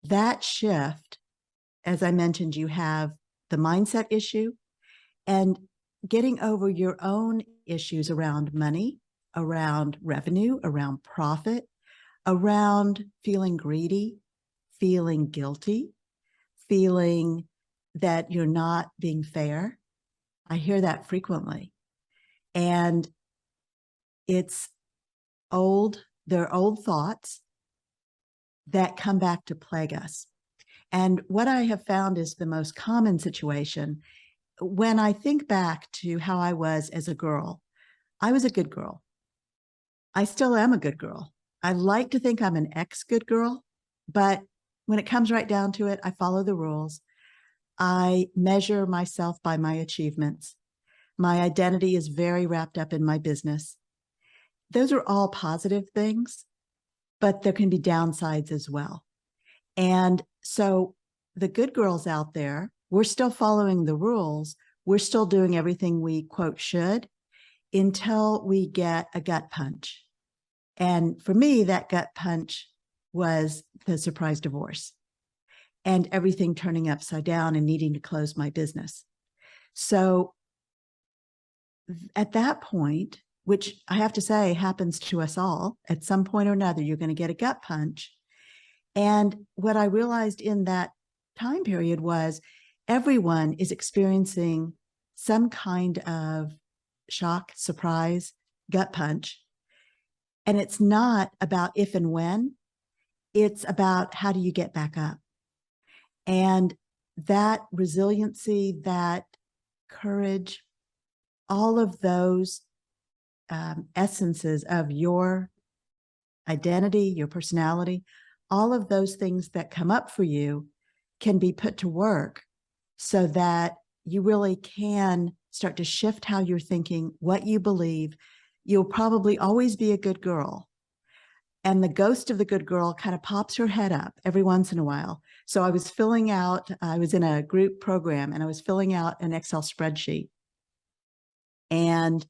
that shift, as I mentioned, you have the mindset issue and getting over your own issues around money, around revenue, around profit, around feeling greedy, feeling guilty, feeling that you're not being fair. I hear that frequently. And it's they're old thoughts that come back to plague us. And what I have found is the most common situation when I think back to how I was as a girl. I was a good girl. I still am a good girl. I like to think I'm an ex-good girl, but when it comes right down to it, I follow the rules. I measure myself by my achievements. My identity is very wrapped up in my business. Those are all positive things, but there can be downsides as well. And so the good girls out there, we're still following the rules. We're still doing everything we quote should until we get a gut punch. And for me, that gut punch was the surprise divorce and everything turning upside down and needing to close my business. So at that point, which I have to say happens to us all, at some point or another, you're going to get a gut punch. And what I realized in that time period was everyone is experiencing some kind of shock, surprise, gut punch. And it's not about if and when, it's about how do you get back up? And that resiliency, that courage, all of those essences of your identity, your personality, all of those things that come up for you can be put to work so that you really can start to shift how you're thinking, what you believe. You'll probably always be a good girl. And the ghost of the good girl kind of pops her head up every once in a while. So I was in a group program and I was filling out an Excel spreadsheet. And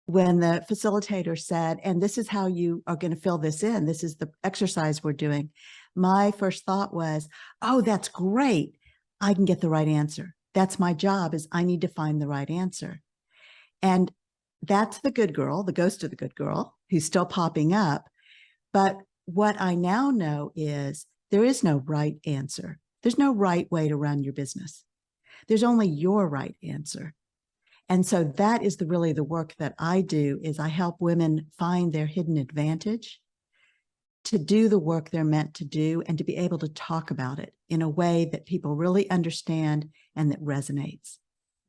when the facilitator said, and this is how you are going to fill this in, this is the exercise we're doing, my first thought was, oh, that's great. I can get the right answer. That's my job, is I need to find the right answer. And that's the good girl, the ghost of the good girl, who's still popping up. But what I now know is there is no right answer. There's no right way to run your business. There's only your right answer. And so that is really the work that I do, is I help women find their hidden advantage, to do the work they're meant to do, and to be able to talk about it in a way that people really understand and that resonates.